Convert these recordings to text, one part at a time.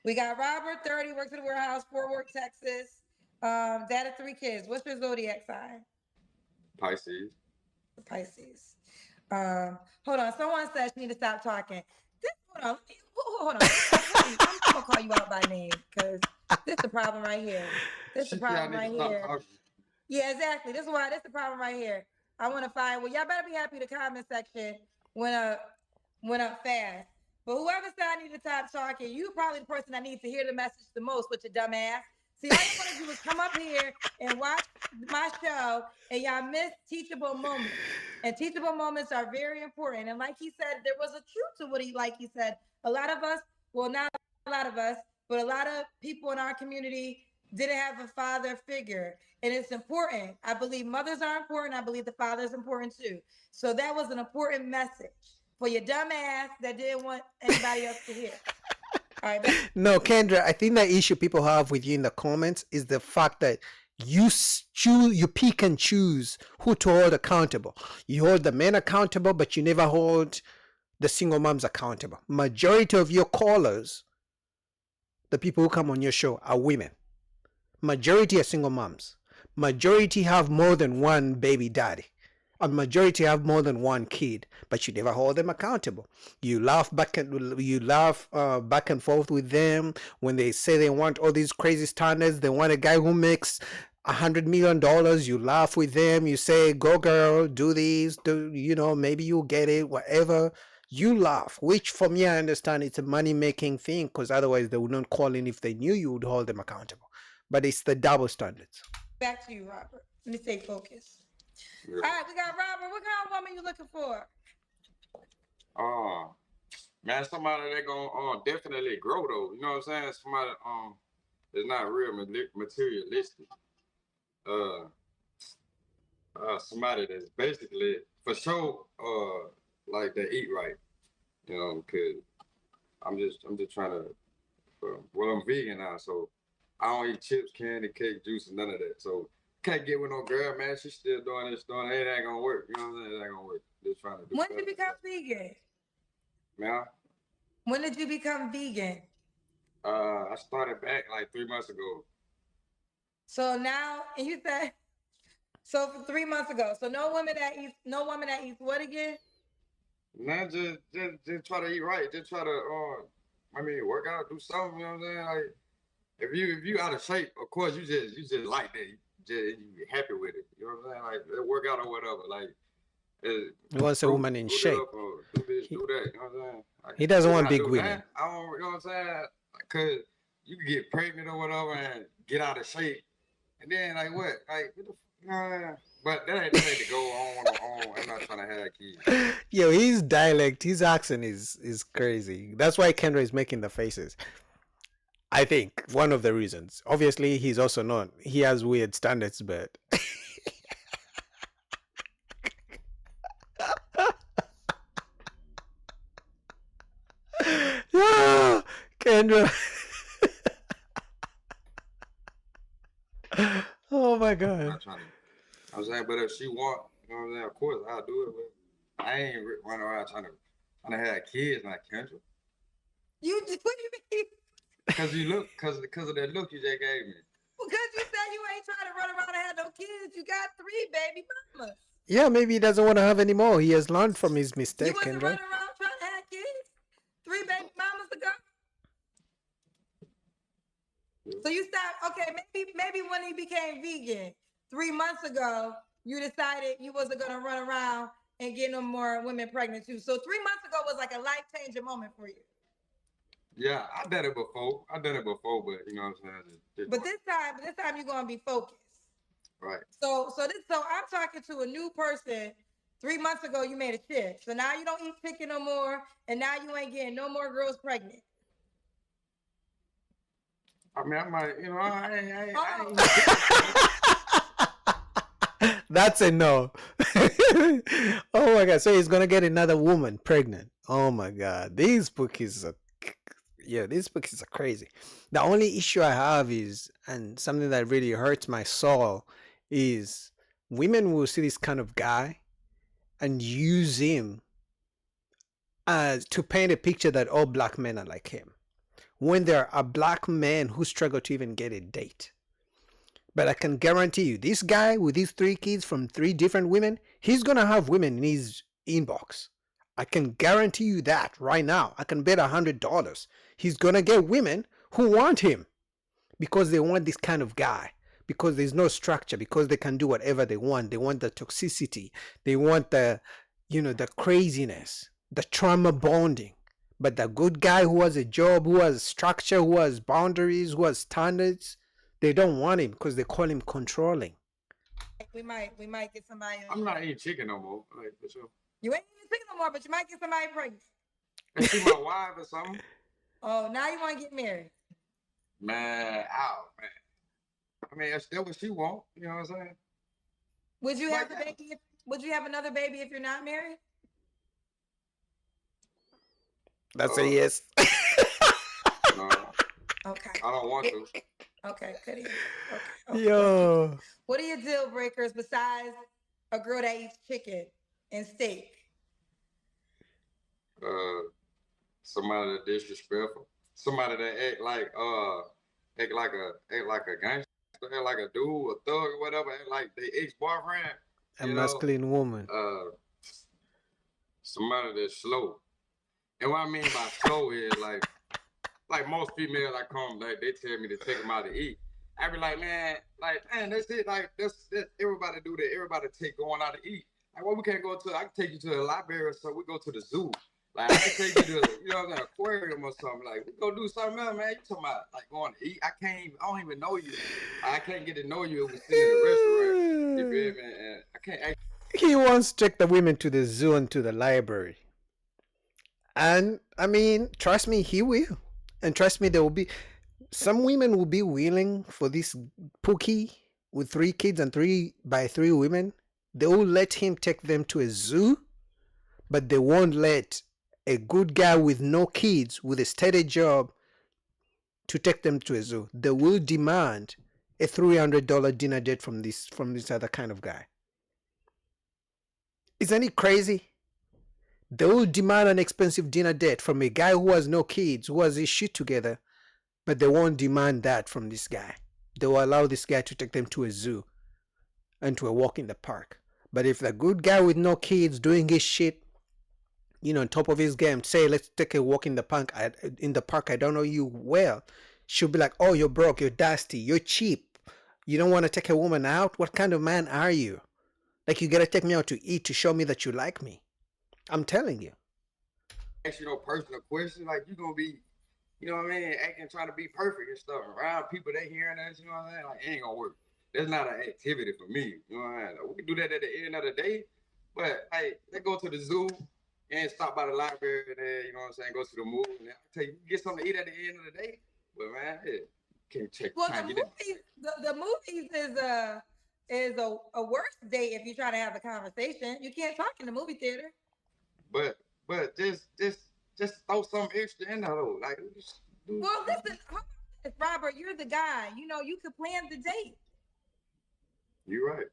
We got Robert, 30, works at a warehouse, Fort Worth, Texas. Dad of 3 kids. What's your zodiac sign? Pisces. Pisces. Hold on. Someone says she need to stop talking. Hold on. Hold on. I'm gonna call you out by name because this is the problem right here. This is the She said I problem need to right stop here. talking. Yeah, exactly. This is why. This is the problem right here. I want to find. Well, y'all better be happy. The comment section went up fast. But whoever said I need to stop talking, you probably the person that needs to hear the message the most with your dumb ass. See, all you want to do is come up here and watch my show, and y'all miss teachable moments. And teachable moments are very important. And like he said, there was a truth to what he said. A lot of us, well, not a lot of us, but a lot of people in our community didn't have a father figure. And it's important. I believe mothers are important. I believe the father is important too. So that was an important message for your dumb ass that didn't want anybody else to hear. All right. No, Kendra, I think the issue people have with you in the comments is the fact that you pick and choose who to hold accountable. You hold the men accountable, but you never hold the single moms accountable. Majority of your callers, the people who come on your show, are women. Majority are single moms. Majority have more than one baby daddy. A majority have more than one kid, but you never hold them accountable. You laugh back and forth with them when they say they want all these crazy standards. They want a guy who makes $100 million. You laugh with them. You say, "Go girl, do this. Maybe you'll get it. Whatever." You laugh, which for me I understand it's a money making thing because otherwise they would not call in if they knew you would hold them accountable. But it's the double standards. Back to you, Robert. Let me stay focused. Yeah. All right, we got Robert. What kind of woman you looking for? Man, somebody that gonna definitely grow though. You know what I'm saying? Somebody that's not real materialistic. Uh, Somebody that's basically for sure like they eat right. You know, cause I'm just trying to. Well, I'm vegan now, so I don't eat chips, candy, cake, juice, and none of that. So can't get with no girl, man. She's still doing this, doing that. It ain't gonna work. You know what I'm saying? It ain't gonna work. Just trying to do. When did you become vegan? Man, When did you become vegan? I started back like 3 months ago. So now, and you said, so for 3 months ago. So no woman that eats what again? Man, just try to eat right. Just try to work out, do something. You know what I'm saying? Like if you out of shape, of course you just like that. You happy with it. You know what I'm saying? Like work out or whatever. Like He wants a woman in fruit shape. up or do this, do that. You know what I'm saying? Like, He doesn't want I big do women. that, I don't. You know what I'm saying? Cause you can get pregnant or whatever and get out of shape, and then like what? Like what the but that ain't the go on. I'm not trying to have kids. Yo, his dialect, his accent is crazy. That's why Kendra is making the faces. I think one of the reasons. Obviously, he's also not. He has weird standards, but yeah, Kendra. Oh my I'm god. not trying to. I'm saying, but if she want, you know what I'm saying? Of course, I'll do it. But I ain't running around trying to have kids like Kendra. What do you mean? Cause you look, cause of that look you just gave me. Because you said you ain't trying to run around and have no kids. You got 3 baby mamas. Yeah, maybe he doesn't want to have any more. He has learned from his You mistake, wasn't Kendra. running around trying to have kids 3 baby mamas ago. So you stopped. Okay, maybe when he became vegan 3 months ago, you decided you wasn't gonna run around and get no more women pregnant too. So 3 months ago was like a life changing moment for you. Yeah, I done it before. But you know what I'm saying? But this time you're gonna be focused. Right. So I'm talking to a new person. 3 months ago, you made a shift. So now you don't eat chicken no more, and now you ain't getting no more girls pregnant. I mean, I might, you know, That's a no. Oh my god! So he's gonna get another woman pregnant. Oh my god! These bookies are, yeah, these bookies are crazy. The only issue I have is, and something that really hurts my soul, is women will see this kind of guy and use him as to paint a picture that all black men are like him. when there are black men who struggle to even get a date. But I can guarantee you, this guy with these 3 kids from 3 different women, he's gonna have women in his inbox. I can guarantee you that right now. I can bet $100 he's gonna get women who want him because they want this kind of guy. Because there's no structure. Because they can do whatever they want. They want the toxicity. They want the craziness, the trauma bonding. But the good guy who has a job, who has structure, who has boundaries, who has standards, they don't want him because they call him controlling. We might get somebody. I'm not eating chicken no more. Like, for sure. You ain't eating chicken no more, but you might get somebody pregnant. And she my wife or something. Oh, now you want to get married? Man, man. I mean, that's what she want. You know what I'm saying? Would you have the baby? Would you have another baby if you're not married? That's a yes. No. Okay. I don't want to. Okay, good. Okay. Yo. What are your deal breakers besides a girl that eats chicken and steak? Somebody that disrespectful. Somebody that act like a gangster, act like a dude, a thug or whatever, act like their ex-boyfriend. A masculine woman. Somebody that's slow. And what I mean by slow is like most females I come, like they tell me to take them out to eat. I be like, man, that's it. Like that's everybody do that. Everybody take going out to eat. Like, well, we can't go to. I can take you to the library, so we go to the zoo. Like I can take you to, an aquarium or something. Like we go do something else, man. You talking about like going to eat? I don't even know you. I can't get to know you if we sit in a restaurant. You feel me? And I can't. He wants to take the women to the zoo and to the library. And I mean, trust me, he will. And trust me, there will be some women will be willing for this Pookie with 3 kids and 3 by 3 women. They will let him take them to a zoo, but they won't let a good guy with no kids, with a steady job, to take them to a zoo. They will demand a $300 dinner date from this other kind of guy. Isn't it crazy? They will demand an expensive dinner date from a guy who has no kids, who has his shit together, but they won't demand that from this guy. They will allow this guy to take them to a zoo and to a walk in the park. But if the good guy with no kids doing his shit, on top of his game, say, let's take a walk in the park. I don't know you well. She'll be like, oh, you're broke, you're dusty, you're cheap. You don't want to take a woman out? What kind of man are you? Like, you got to take me out to eat to show me that you like me. I'm telling you. Ask you personal questions, like you gonna be, you know what I mean, acting, trying to be perfect and stuff around people they hearing us, you know what I'm saying? Like, it ain't gonna work. That's not an activity for me, you know what I mean? We can do that at the end of the day, but hey, let's go to the zoo and stop by the library and then, you know what I'm saying, go to the movie. And I tell you, get something to eat at the end of the day. But man, can't check. Well, the movies is a worse date if you try to have a conversation. You can't talk in the movie theater. But just throw something extra in there though. Like, well, listen, Robert, you're the guy. You could plan the date. You're right.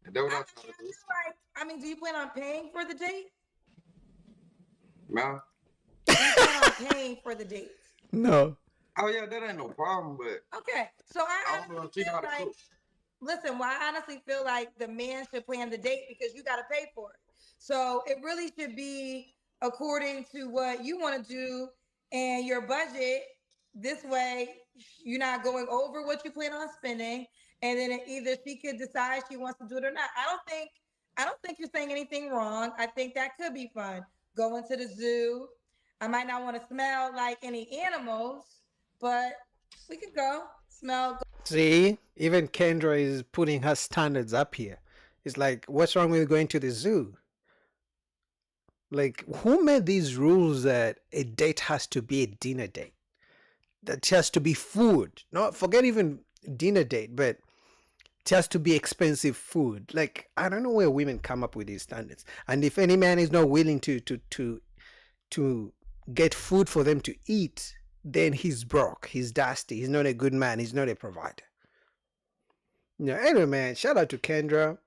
And that's what I'm trying to do. I mean, do you plan on paying for the date? No. Do you plan on paying for the date? No. Oh yeah, that ain't no problem. But okay, so I honestly feel like, listen, well, I honestly feel like the man should plan the date because you got to pay for it. So it really should be according to what you want to do and your budget. This way, you're not going over what you plan on spending, and then either she could decide she wants to do it or not. I don't think you're saying anything wrong. I think that could be fun. Going to the zoo. I might not want to smell like any animals, but we could go smell. See, even Kendra is putting her standards up here. It's like, what's wrong with going to the zoo? Like, who made these rules that a date has to be a dinner date? That has to be food. Not forget even dinner date, but it has to be expensive food. Like, I don't know where women come up with these standards. And if any man is not willing to get food for them to eat, then he's broke. He's dusty. He's not a good man. He's not a provider. Anyway, man, shout out to Kendra.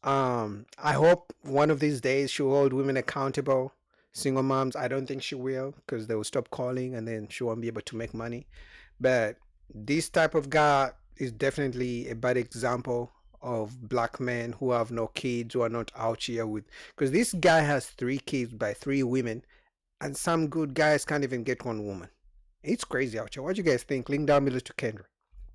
I hope one of these days she'll hold women accountable. Single moms, I don't think she will because they will stop calling and then she won't be able to make money. But this type of guy is definitely a bad example of black men who have no kids, who are not out here with. Because this guy has 3 kids by 3 women, and some good guys can't even get one woman. It's crazy out here. What do you guys think? Link down below to Kendra.